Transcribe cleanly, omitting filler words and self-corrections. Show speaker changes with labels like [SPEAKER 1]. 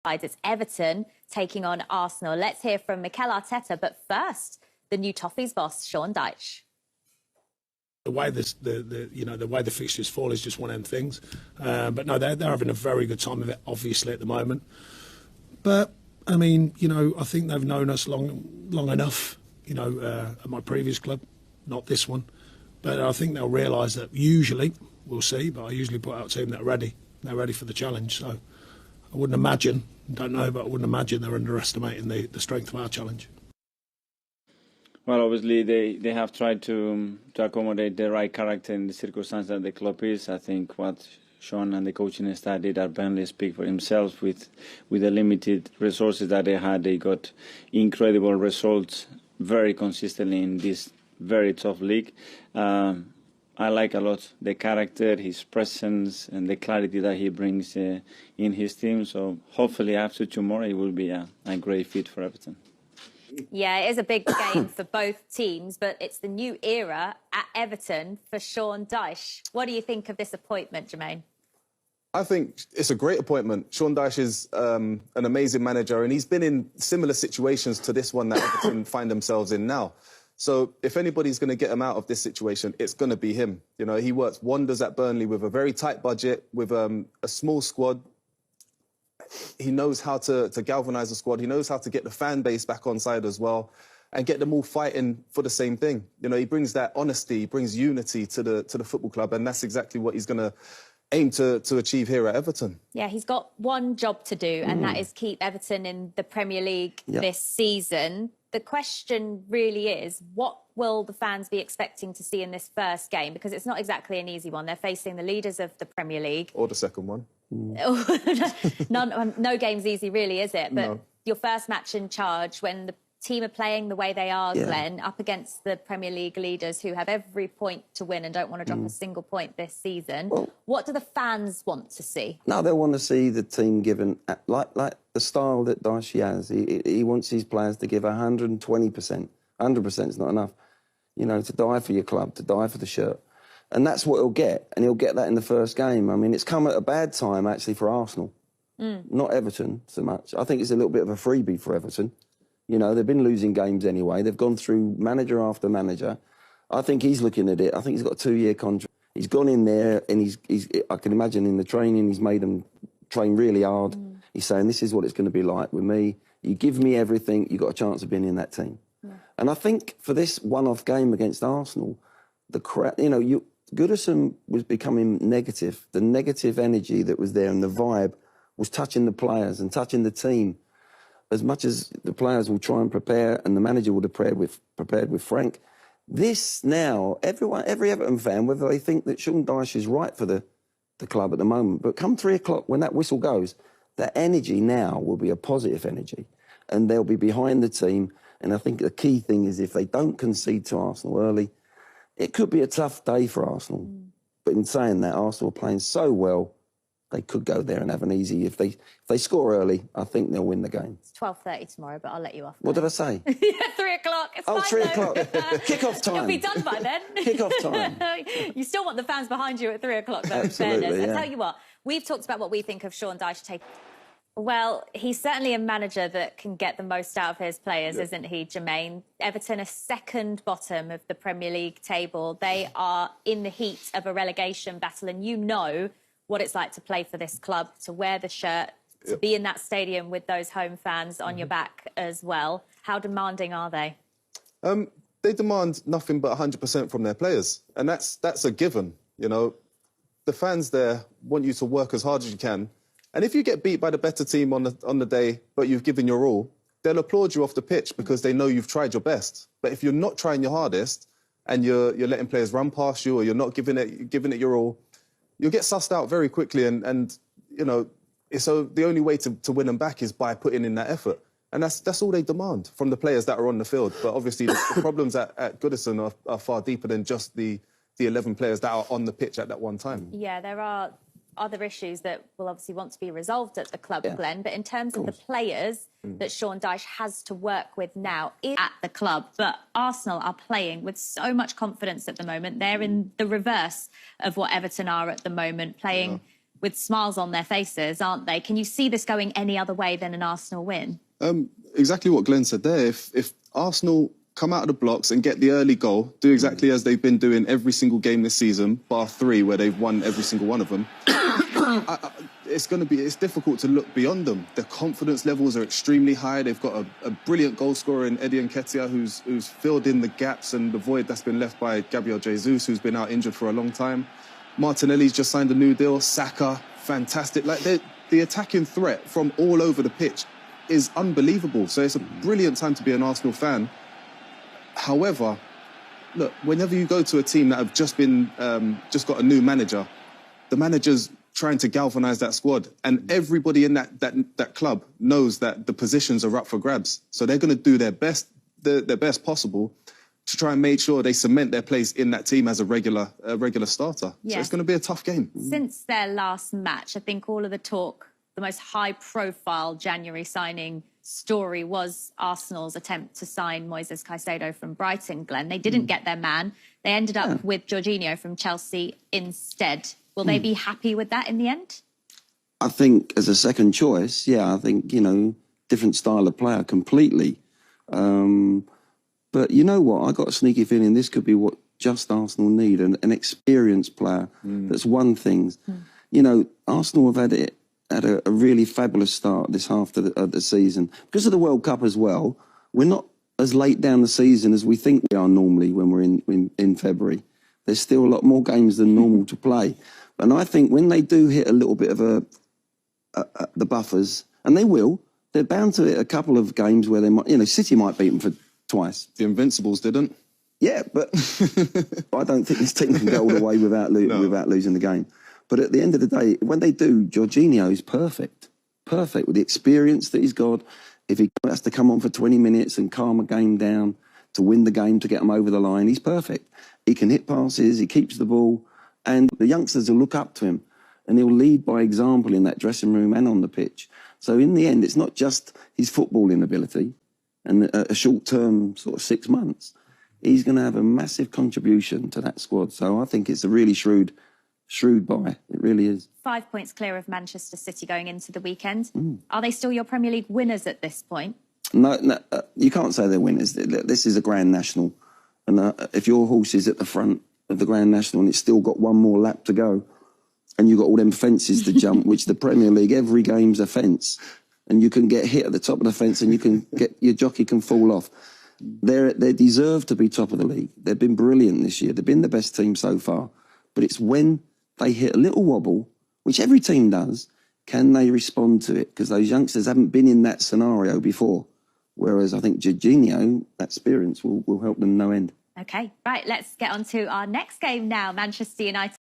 [SPEAKER 1] It's Everton taking on Arsenal. Let's hear from Mikel Arteta, but first, the new Toffees boss, Sean Dyche.
[SPEAKER 2] The way the way the fixtures fall is just one of them things. But no, they're having a very good time of it, obviously, at the moment. But I mean, I think they've known us long enough. At my previous club, not this one. But I think they'll realise that usually, we'll see, but I usually put out a team that are ready. They're ready for the challenge. So I wouldn't imagine, don't know, but I wouldn't imagine they're underestimating the strength of our challenge.
[SPEAKER 3] Well, obviously they have tried to accommodate the right character in the circumstance that the club is. I think what Sean and the coaching staff did at Burnley speak for himself. With the limited resources that they had, they got incredible results very consistently in this very tough league. I like a lot the character, his presence, and the clarity that he brings in his team. So hopefully after tomorrow, it will be a great fit for Everton.
[SPEAKER 1] Yeah, it is a big game for both teams, but it's the new era at Everton for Sean Dyche. What do you think of this appointment, Jermaine?
[SPEAKER 4] I think it's a great appointment. Sean Dyche is an amazing manager, and he's been in similar situations to this one that Everton find themselves in now. So if anybody's going to get him out of this situation, it's going to be him. He works wonders at Burnley with a very tight budget, with a small squad. He knows how to galvanise the squad. He knows how to get the fan base back on side as well and get them all fighting for the same thing. He brings that honesty, he brings unity to the football club, and that's exactly what he's going to aim to achieve here at Everton.
[SPEAKER 1] Yeah, he's got one job to do, and that is keep Everton in the Premier League this season. The question really is, what will the fans be expecting to see in this first game? Because it's not exactly an easy one. They're facing the leaders of the Premier League.
[SPEAKER 4] Or the second one.
[SPEAKER 1] No game's easy, really, is it? But
[SPEAKER 4] no.
[SPEAKER 1] Your first match in charge, when the team are playing the way they are, Glenn, up against the Premier League leaders who have every point to win and don't want to drop a single point this season. Well, what do the fans want to see?
[SPEAKER 5] No, they want to see the team given, like the style that Dyche has. He wants his players to give 120%. 100% is not enough. To die for your club, to die for the shirt. And that's what he'll get, and he'll get that in the first game. I mean, it's come at a bad time, actually, for Arsenal. Not Everton so much. I think it's a little bit of a freebie for Everton. They've been losing games anyway. They've gone through manager after manager. I think he's looking at it. I think he's got a 2-year contract. He's gone in there, and I can imagine in the training, he's made them train really hard. He's saying, this is what it's going to be like with me. You give me everything, you've got a chance of being in that team. And I think for this one-off game against Arsenal, the crowd, Goodison was becoming negative. The negative energy that was there and the vibe was touching the players and touching the team. As much as the players will try and prepare and the manager will have prepared with Frank, this now, every Everton fan, whether they think that Sean Dyche is right for the club at the moment, but come 3 o'clock when that whistle goes, that energy now will be a positive energy and they'll be behind the team. And I think the key thing is if they don't concede to Arsenal early, it could be a tough day for Arsenal. But in saying that, Arsenal are playing so well, they could go there and have an easy... If they score early, I think they'll win the game.
[SPEAKER 1] It's 12:30 tomorrow, but I'll let you off.
[SPEAKER 5] What did I say?
[SPEAKER 1] 3 o'clock. It's fine,
[SPEAKER 5] 3 o'clock. Kick-off time.
[SPEAKER 1] You'll be done by then.
[SPEAKER 5] Kick-off time.
[SPEAKER 1] You still want the fans behind you at 3 o'clock, though,
[SPEAKER 5] Absolutely,
[SPEAKER 1] in fairness.
[SPEAKER 5] yeah.
[SPEAKER 1] I tell you what, we've talked about what we think of Sean Dyche. Well, he's certainly a manager that can get the most out of his players, isn't he, Jermaine? Everton are second bottom of the Premier League table. They are in the heat of a relegation battle, and you know what it's like to play for this club, to wear the shirt, to be in that stadium with those home fans on your back as well. How demanding are they?
[SPEAKER 4] They demand nothing but 100% from their players, and that's a given. The fans there want you to work as hard as you can. And if you get beat by the better team on the day, but you've given your all, they'll applaud you off the pitch because they know you've tried your best. But if you're not trying your hardest and you're letting players run past you or you're not giving it your all, you'll get sussed out very quickly. And so the only way to win them back is by putting in that effort. And that's all they demand from the players that are on the field. But obviously the problems at Goodison are far deeper than just the 11 players that are on the pitch at that one time.
[SPEAKER 1] Yeah, there are other issues that will obviously want to be resolved at the club, Glenn. But in terms of the players that Sean Dyche has to work with now at the club, but Arsenal are playing with so much confidence at the moment. They're in the reverse of what Everton are at the moment, playing with smiles on their faces, aren't they? Can you see this going any other way than an Arsenal win?
[SPEAKER 4] Exactly what Glenn said there. If Arsenal come out of the blocks and get the early goal, do exactly as they've been doing every single game this season, bar 3 where they've won every single one of them, it's difficult to look beyond them. Their confidence levels are extremely high. They've got a brilliant goal scorer in Eddie Nketiah who's filled in the gaps and the void that's been left by Gabriel Jesus, who's been out injured for a long time. Martinelli's just signed a new deal. Saka, fantastic. Like the attacking threat from all over the pitch is unbelievable. So it's a brilliant time to be an Arsenal fan. However, look, whenever you go to a team that have just got a new manager, the manager's trying to galvanise that squad, and everybody in that club knows that the positions are up for grabs. So they're going to do their best possible to try and make sure they cement their place in that team as a regular starter.
[SPEAKER 1] Yes.
[SPEAKER 4] So it's going to be a tough game.
[SPEAKER 1] Since their last match, I think all of the talk, the most high-profile January signing story was Arsenal's attempt to sign Moises Caicedo from Brighton, Glenn. They didn't get their man. They ended up with Jorginho from Chelsea instead. Will they be happy with that in the end?
[SPEAKER 5] I think as a second choice, I think, different style of player completely. But you know what? I got a sneaky feeling this could be what just Arsenal need, an experienced player that's won things. Arsenal have had a really fabulous start this half of the season. Because of the World Cup as well, we're not as late down the season as we think we are normally when we're in February. There's still a lot more games than normal to play. And I think when they do hit a little bit of the buffers, and they will, they're bound to hit a couple of games where they might, City might beat them for twice.
[SPEAKER 4] The Invincibles didn't.
[SPEAKER 5] Yeah, but I don't think this team can go all the way without losing the game. But at the end of the day, when they do, Jorginho is perfect. Perfect with the experience that he's got. If he has to come on for 20 minutes and calm a game down to win the game, to get them over the line, he's perfect. He can hit passes, he keeps the ball, and the youngsters will look up to him, and he'll lead by example in that dressing room and on the pitch. So in the end, it's not just his footballing ability and a short-term sort of 6 months. He's going to have a massive contribution to that squad. So I think it's a really shrewd buy. It really is. 5
[SPEAKER 1] points clear of Manchester City going into the weekend. Are they still your Premier League winners at this point?
[SPEAKER 5] No, you can't say they're winners. This is a Grand National. And if your horse is at the front of the Grand National and it's still got one more lap to go, and you've got all them fences to jump, which the Premier League, every game's a fence, and you can get hit at the top of the fence and you can your jockey can fall off. They deserve to be top of the league. They've been brilliant this year. They've been the best team so far. But it's when they hit a little wobble, which every team does, can they respond to it? Because those youngsters haven't been in that scenario before. Whereas I think Jorginho, that experience will help them no end.
[SPEAKER 1] OK, right, let's get on to our next game now. Manchester United